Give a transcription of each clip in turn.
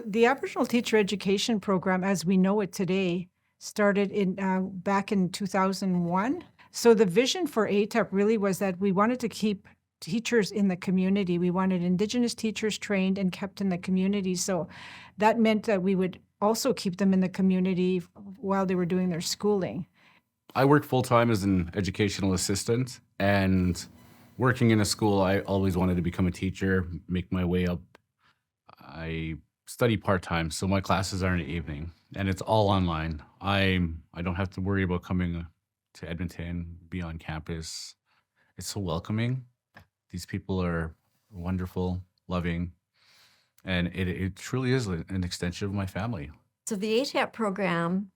The Aboriginal Teacher Education Program, as we know it today, started back in 2001. So the vision for ATEP really was that we wanted to keep teachers in the community. We wanted Indigenous teachers trained and kept in the community. So that meant that we would also keep them in the community while they were doing their schooling. I work full-time as an educational assistant, and working in a school, I always wanted to become a teacher, make my way up. I study part-time, so my classes are in the evening, and it's all online. I don't have to worry about coming to Edmonton, be on campus. It's so welcoming. These people are wonderful, loving, and it truly is an extension of my family. So the ATEP program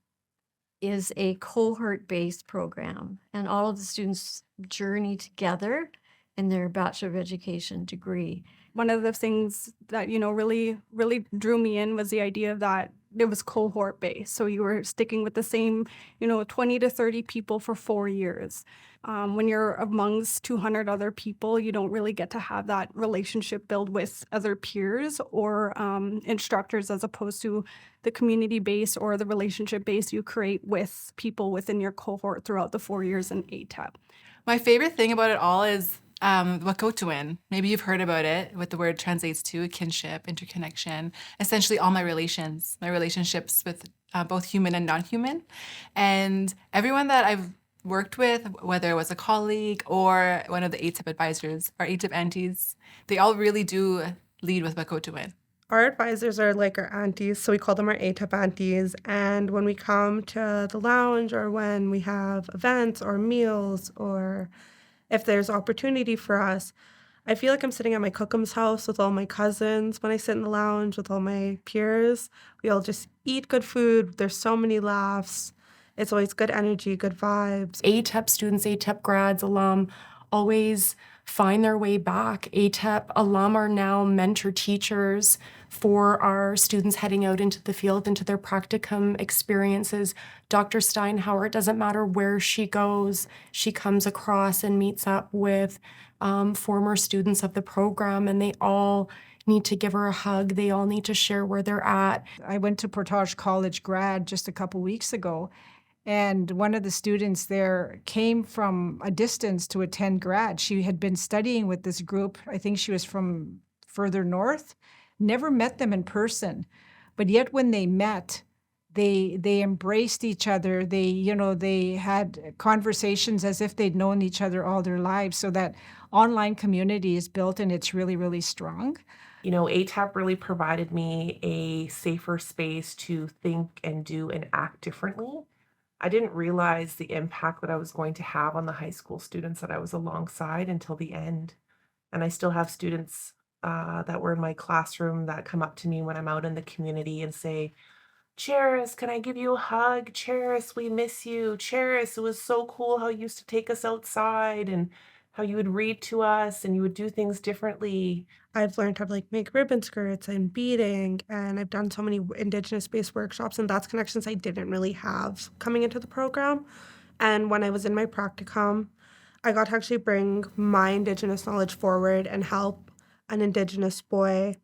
is a cohort-based program, and all of the students journey together in their Bachelor of Education degree. One of the things that, really drew me in was the idea that it was cohort based. So you were sticking with the same, 20 to 30 people for 4 years. When you're amongst 200 other people, you don't really get to have that relationship build with other peers or instructors, as opposed to the community base or the relationship base you create with people within your cohort throughout the 4 years in ATEP. My favorite thing about it all is Wakotuin. Maybe you've heard about it, what the word translates to: kinship, interconnection, essentially all my relationships with both human and non-human. And everyone that I've worked with, whether it was a colleague or one of the ATEP advisors, our ATEP aunties, they all really do lead with Wakotuin. Our advisors are like our aunties, so we call them our ATEP aunties. And when we come to the lounge, or when we have events or meals, or if there's opportunity for us, I feel like I'm sitting at my cook'em's house with all my cousins. When I sit in the lounge with all my peers, we all just eat good food. There's so many laughs. It's always good energy, good vibes. ATEP students, ATEP grads, alum, always find their way back. ATEP alum are now mentor teachers for our students heading out into the field, into their practicum experiences. Dr. Steinhauer, it doesn't matter where she goes, she comes across and meets up with former students of the program, and they all need to give her a hug. They all need to share where they're at. I went to Portage College grad just a couple weeks ago, and one of the students there came from a distance to attend grad. She had been studying with this group. I think she was from further north, never met them in person. But yet when they met, they embraced each other. They had conversations as if they'd known each other all their lives. So that online community is built, and it's really, really strong. ATEP really provided me a safer space to think and do and act differently. I didn't realize the impact that I was going to have on the high school students that I was alongside until the end. And I still have students that were in my classroom that come up to me when I'm out in the community and say, "Cheris, can I give you a hug? Cheris, we miss you. Cheris, it was so cool how you used to take us outside and how you would read to us and you would do things differently." I've learned how to make ribbon skirts and beading, and I've done so many Indigenous-based workshops, and that's connections I didn't really have coming into the program. And when I was in my practicum, I got to actually bring my Indigenous knowledge forward and help an Indigenous boy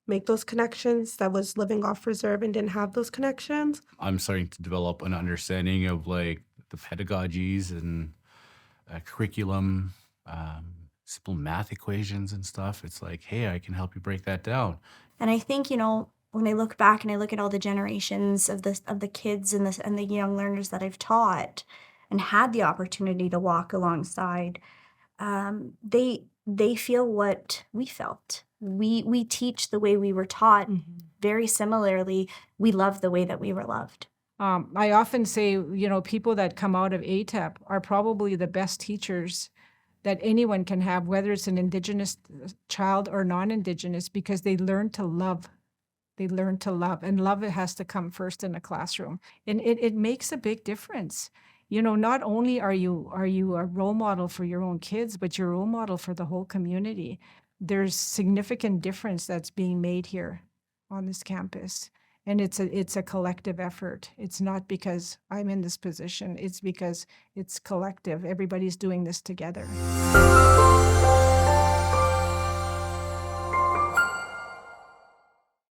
make those connections that was living off reserve and didn't have those connections. I'm starting to develop an understanding of the pedagogies and curriculum, simple math equations and stuff. It's like, hey, I can help you break that down. And I think, when I look back and I look at all the generations of the kids and the young learners that I've taught and had the opportunity to walk alongside, they feel what we felt. We teach the way we were taught. Very similarly, we love the way that we were loved. I often say, people that come out of ATEP are probably the best teachers that anyone can have, whether it's an Indigenous child or non-Indigenous, because they learn to love. They learn to love, and love, it has to come first in a classroom. And it makes a big difference. Not only are you a role model for your own kids, but you're a role model for the whole community. There's significant difference that's being made here on this campus. And it's a collective effort. It's not because I'm in this position. It's because it's collective. Everybody's doing this together.